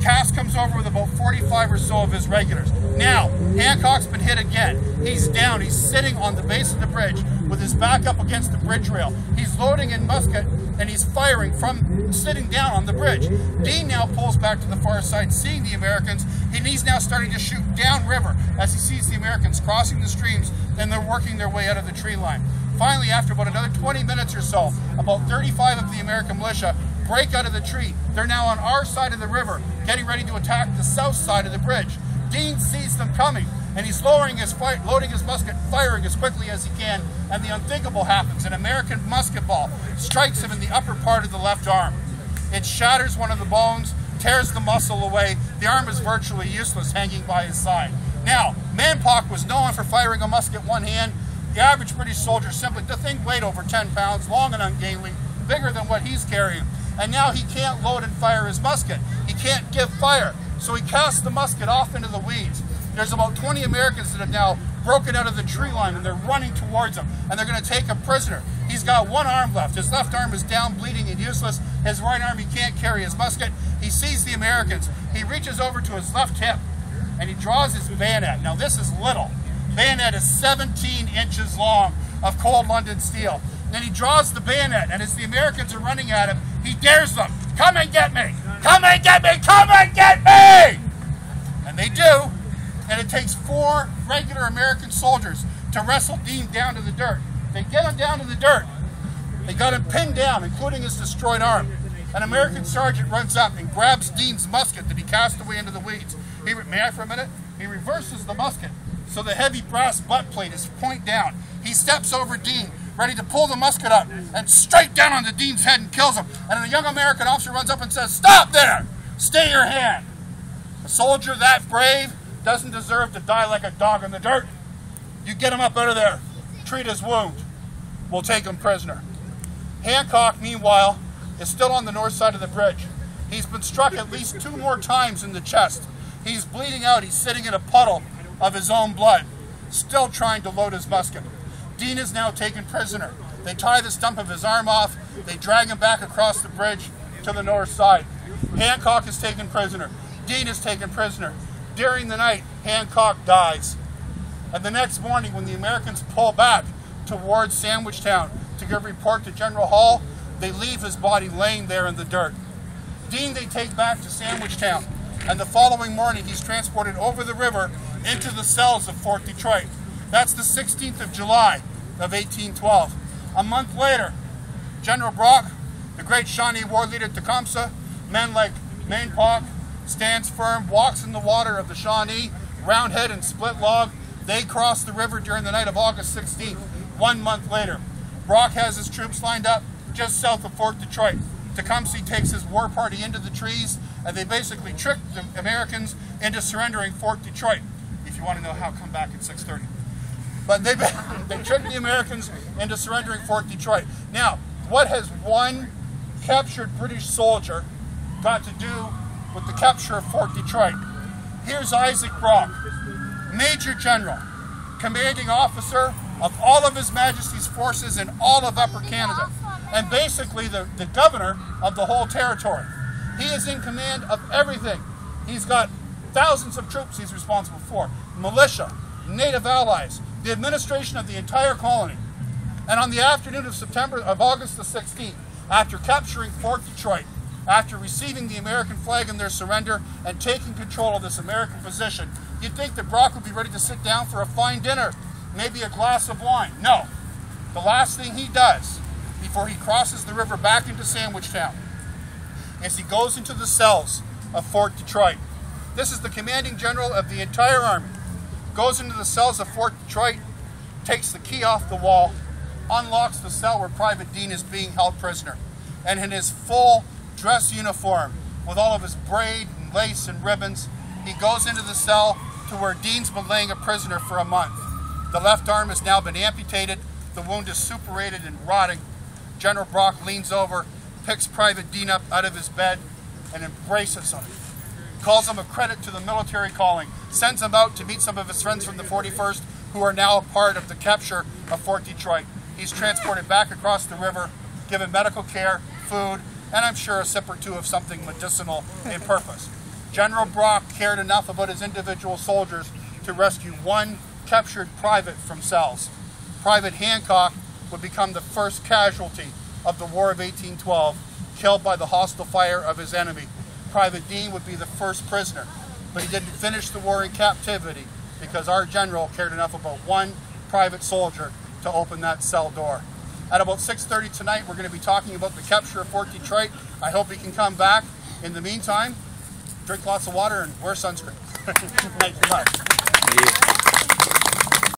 Cass comes over with about 45 or so of his regulars. Now, Hancock's been hit again. He's down. He's sitting on the base of the bridge with his back up against the bridge rail. He's loading in musket and he's firing from sitting down on the bridge. Dean now pulls back to the far side, seeing the Americans, and he's now starting to shoot downriver as he sees the Americans crossing the streams and they're working their way out of the tree line. Finally, after about another 20 minutes or so, about 35 of the American militia break out of the tree. They're now on our side of the river, getting ready to attack the south side of the bridge. Dean sees them coming, and he's loading his musket, firing as quickly as he can, and the unthinkable happens. An American musket ball strikes him in the upper part of the left arm. It shatters one of the bones, tears the muscle away. The arm is virtually useless, hanging by his side. Now, Manpock was known for firing a musket one hand. The average British soldier simply, the thing weighed over 10 pounds, long and ungainly, bigger than what he's carrying. And now he can't load and fire his musket. He can't give fire. So he casts the musket off into the weeds. There's about 20 Americans that have now broken out of the tree line and they're running towards him and they're going to take him prisoner. He's got one arm left. His left arm is down, bleeding and useless. His right arm, he can't carry his musket. He sees the Americans. He reaches over to his left hip and he draws his bayonet. Now this is little. Bayonet is 17 inches long of cold London steel. Then he draws the bayonet, and as the Americans are running at him, he dares them, "Come and get me! Come and get me! Come and get me!" And they do, and it takes 4 regular American soldiers to wrestle Dean down to the dirt. They get him down to the dirt. They got him pinned down, including his destroyed arm. An American sergeant runs up and grabs Dean's musket that he cast away into the weeds. May I for a minute? He reverses the musket, so the heavy brass butt plate is point down. He steps over Dean, ready to pull the musket up and straight down onto Dean's head and kills him. And a young American officer runs up and says, "Stop there! Stay your hand!" A soldier that brave doesn't deserve to die like a dog in the dirt. You get him up out of there, treat his wound. We'll take him prisoner. Hancock, meanwhile, is still on the north side of the bridge. He's been struck at least 2 more times in the chest. He's bleeding out. He's sitting in a puddle of his own blood, still trying to load his musket. Dean is now taken prisoner. They tie the stump of his arm off. They drag him back across the bridge to the north side. Hancock is taken prisoner. Dean is taken prisoner. During the night, Hancock dies. And the next morning, when the Americans pull back towards Sandwichtown to give report to General Hall, they leave his body laying there in the dirt. Dean they take back to Sandwichtown, and the following morning he's transported over the river into the cells of Fort Detroit. That's the 16th of July of 1812. A month later, General Brock, the great Shawnee war leader at Tecumseh, men like Manpock, stands firm, walks in the water of the Shawnee, Roundhead and Split Log. They cross the river during the night of August 16th. 1 month later, Brock has his troops lined up just south of Fort Detroit. Tecumseh takes his war party into the trees, and they basically trick the Americans into surrendering Fort Detroit. If you want to know how, come back at 6:30. But they tricked the Americans into surrendering Fort Detroit. Now, what has one captured British soldier got to do with the capture of Fort Detroit? Here's Isaac Brock, Major General, commanding officer of all of His Majesty's forces in all of Upper Canada, and basically the governor of the whole territory. He is in command of everything. He's got thousands of troops he's responsible for, militia, native allies, the administration of the entire colony. And on the afternoon of August the 16th, after capturing Fort Detroit, after receiving the American flag in their surrender and taking control of this American position, you'd think that Brock would be ready to sit down for a fine dinner, maybe a glass of wine. No. The last thing he does before he crosses the river back into Sandwichtown is he goes into the cells of Fort Detroit. This is the commanding general of the entire army. Goes into the cells of Fort Detroit, takes the key off the wall, unlocks the cell where Private Dean is being held prisoner, and in his full dress uniform, with all of his braid and lace and ribbons, he goes into the cell to where Dean's been laying a prisoner for a month. The left arm has now been amputated, the wound is suppurated and rotting. General Brock leans over, picks Private Dean up out of his bed, and embraces him. Calls him a credit to the military calling, sends him out to meet some of his friends from the 41st who are now a part of the capture of Fort Detroit. He's transported back across the river, given medical care, food, and I'm sure a sip or two of something medicinal in purpose. General Brock cared enough about his individual soldiers to rescue one captured private from cells. Private Hancock would become the first casualty of the War of 1812, killed by the hostile fire of his enemy. Private Dean would be the first prisoner, but he didn't finish the war in captivity because our general cared enough about one private soldier to open that cell door. At about 6:30 tonight, we're going to be talking about the capture of Fort Detroit. I hope you can come back. In the meantime, drink lots of water and wear sunscreen. Thank you much.